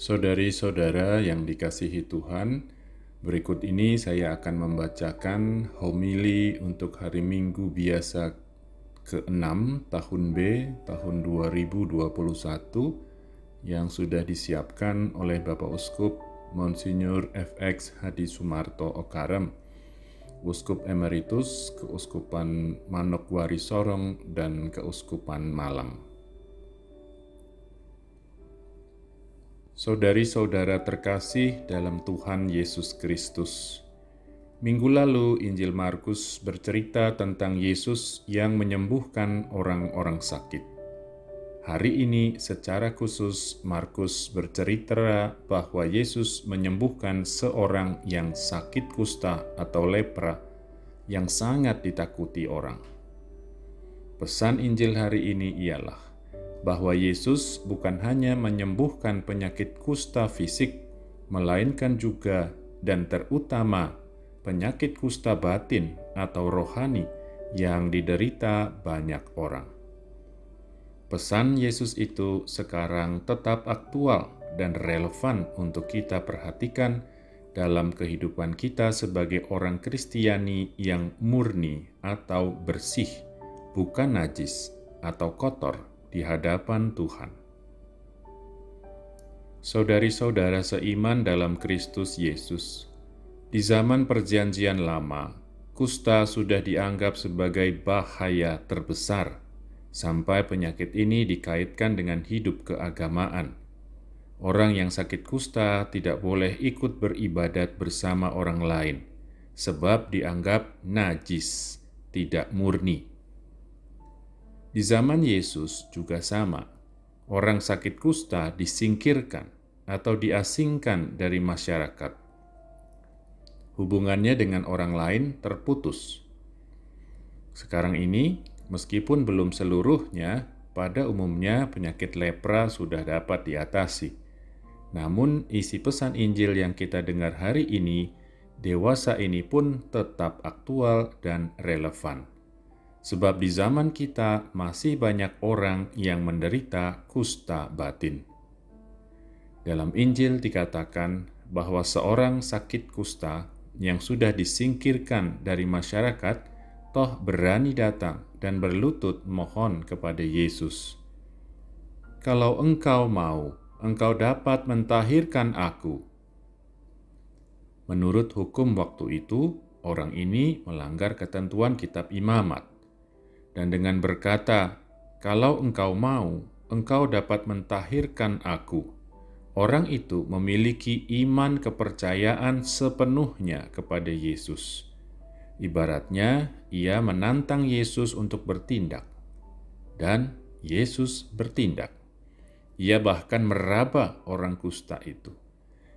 Saudari-saudara yang dikasihi Tuhan, berikut ini saya akan membacakan homili untuk hari Minggu biasa ke-6 tahun B tahun 2021 yang sudah disiapkan oleh Bapak Uskup Monsinyur FX Hadi Sumarto Okarem, Uskup Emeritus Keuskupan Manokwari Sorong dan Keuskupan Malang. Saudari-saudara terkasih dalam Tuhan Yesus Kristus, minggu lalu Injil Markus bercerita tentang Yesus yang menyembuhkan orang-orang sakit. Hari ini secara khusus Markus bercerita bahwa Yesus menyembuhkan seorang yang sakit kusta atau lepra yang sangat ditakuti orang. Pesan Injil hari ini ialah bahwa Yesus bukan hanya menyembuhkan penyakit kusta fisik, melainkan juga dan terutama penyakit kusta batin atau rohani yang diderita banyak orang. Pesan Yesus itu sekarang tetap aktual dan relevan untuk kita perhatikan dalam kehidupan kita sebagai orang Kristiani yang murni atau bersih, bukan najis atau kotor di hadapan Tuhan. Saudari-saudara seiman dalam Kristus Yesus, di zaman Perjanjian Lama, kusta sudah dianggap sebagai bahaya terbesar, sampai penyakit ini dikaitkan dengan hidup keagamaan. Orang yang sakit kusta tidak boleh ikut beribadat bersama orang lain, sebab dianggap najis, tidak murni. Di zaman Yesus juga sama, orang sakit kusta disingkirkan atau diasingkan dari masyarakat. Hubungannya dengan orang lain terputus. Sekarang ini, meskipun belum seluruhnya, pada umumnya penyakit lepra sudah dapat diatasi. Namun isi pesan Injil yang kita dengar hari ini, dewasa ini pun tetap aktual dan relevan. Sebab di zaman kita masih banyak orang yang menderita kusta batin. Dalam Injil dikatakan bahwa seorang sakit kusta yang sudah disingkirkan dari masyarakat toh berani datang dan berlutut mohon kepada Yesus. "Kalau engkau mau, engkau dapat mentahirkan aku." Menurut hukum waktu itu, orang ini melanggar ketentuan kitab imamat. Dan dengan berkata, "Kalau engkau mau, engkau dapat mentahirkan aku." Orang itu memiliki iman kepercayaan sepenuhnya kepada Yesus. Ibaratnya, ia menantang Yesus untuk bertindak. Dan Yesus bertindak. Ia bahkan meraba orang kusta itu.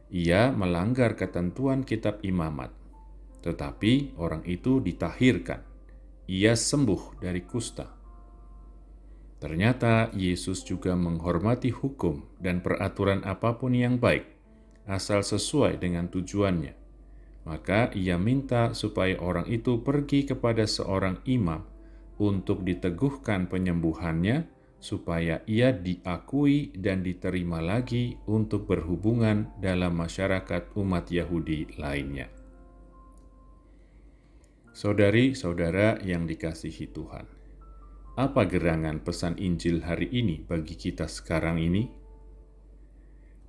Ia melanggar ketentuan kitab imamat. Tetapi orang itu ditahirkan. Ia sembuh dari kusta. Ternyata Yesus juga menghormati hukum dan peraturan apapun yang baik, asal sesuai dengan tujuannya. Maka ia minta supaya orang itu pergi kepada seorang imam untuk diteguhkan penyembuhannya, supaya ia diakui dan diterima lagi untuk berhubungan dalam masyarakat umat Yahudi lainnya. Saudari-saudara yang dikasihi Tuhan, apa gerangan pesan Injil hari ini bagi kita sekarang ini?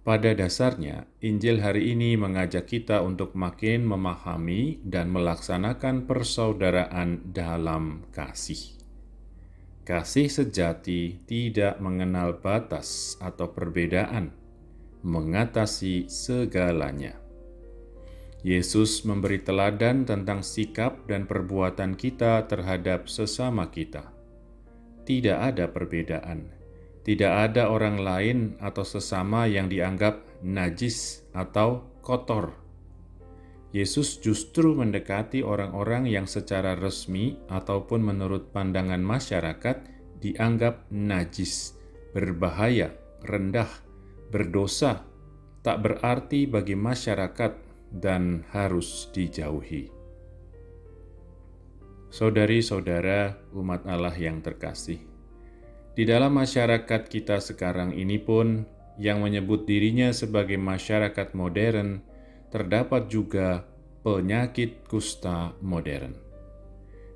Pada dasarnya, Injil hari ini mengajak kita untuk makin memahami dan melaksanakan persaudaraan dalam kasih. Kasih sejati tidak mengenal batas atau perbedaan, mengatasi segalanya. Yesus memberi teladan tentang sikap dan perbuatan kita terhadap sesama kita. Tidak ada perbedaan, tidak ada orang lain atau sesama yang dianggap najis atau kotor. Yesus justru mendekati orang-orang yang secara resmi ataupun menurut pandangan masyarakat dianggap najis, berbahaya, rendah, berdosa, tak berarti bagi masyarakat, dan harus dijauhi. Saudari-saudara umat Allah yang terkasih, di dalam masyarakat kita sekarang ini pun yang menyebut dirinya sebagai masyarakat modern, terdapat juga penyakit kusta modern.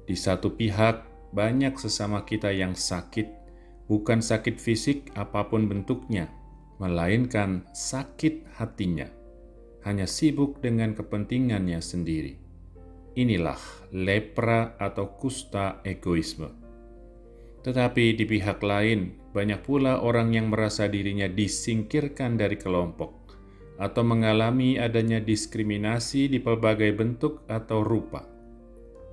Di satu pihak, banyak sesama kita yang sakit, bukan sakit fisik apapun bentuknya, melainkan sakit hatinya, hanya sibuk dengan kepentingannya sendiri. Inilah lepra atau kusta egoisme. Tetapi di pihak lain, banyak pula orang yang merasa dirinya disingkirkan dari kelompok atau mengalami adanya diskriminasi di pelbagai bentuk atau rupa.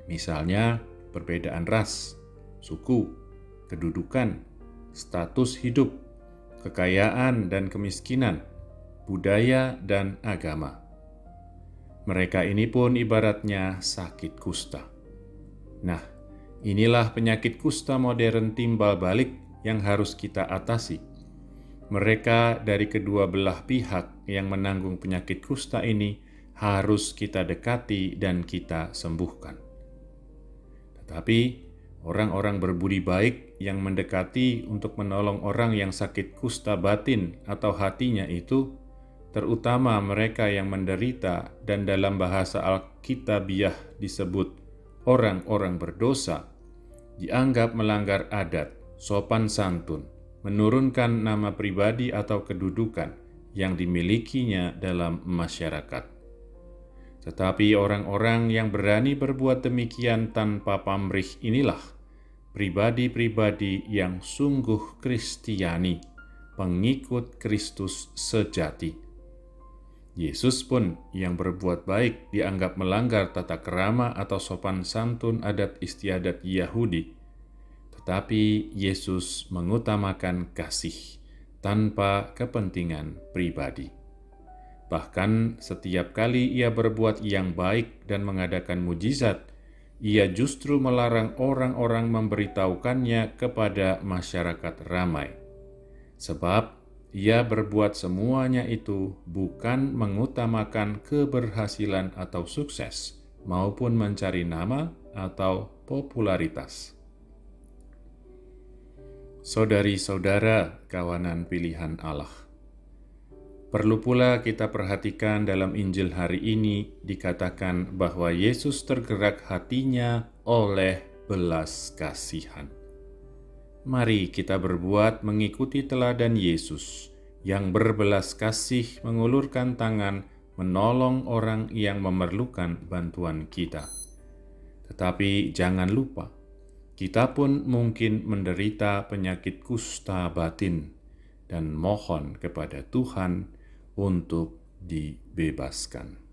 Misalnya, perbedaan ras, suku, kedudukan, status hidup, kekayaan dan kemiskinan, budaya dan agama. Mereka ini pun ibaratnya sakit kusta. Nah, inilah penyakit kusta modern timbal balik yang harus kita atasi. Mereka dari kedua belah pihak yang menanggung penyakit kusta ini harus kita dekati dan kita sembuhkan. Tetapi, orang-orang berbudi baik yang mendekati untuk menolong orang yang sakit kusta batin atau hatinya itu, terutama mereka yang menderita dan dalam bahasa Alkitabiah disebut orang-orang berdosa, dianggap melanggar adat, sopan santun, menurunkan nama pribadi atau kedudukan yang dimilikinya dalam masyarakat. Tetapi orang-orang yang berani berbuat demikian tanpa pamrih inilah pribadi-pribadi yang sungguh Kristiani, pengikut Kristus sejati. Yesus pun yang berbuat baik dianggap melanggar tata krama atau sopan santun adat istiadat Yahudi. Tetapi Yesus mengutamakan kasih tanpa kepentingan pribadi. Bahkan setiap kali ia berbuat yang baik dan mengadakan mujizat, ia justru melarang orang-orang memberitahukannya kepada masyarakat ramai. Sebab ia berbuat semuanya itu bukan mengutamakan keberhasilan atau sukses, maupun mencari nama atau popularitas. Saudari-saudara, kawanan pilihan Allah, perlu pula kita perhatikan dalam Injil hari ini dikatakan bahwa Yesus tergerak hatinya oleh belas kasihan. Mari kita berbuat mengikuti teladan Yesus yang berbelas kasih mengulurkan tangan menolong orang yang memerlukan bantuan kita. Tetapi jangan lupa, kita pun mungkin menderita penyakit kusta batin dan mohon kepada Tuhan untuk dibebaskan.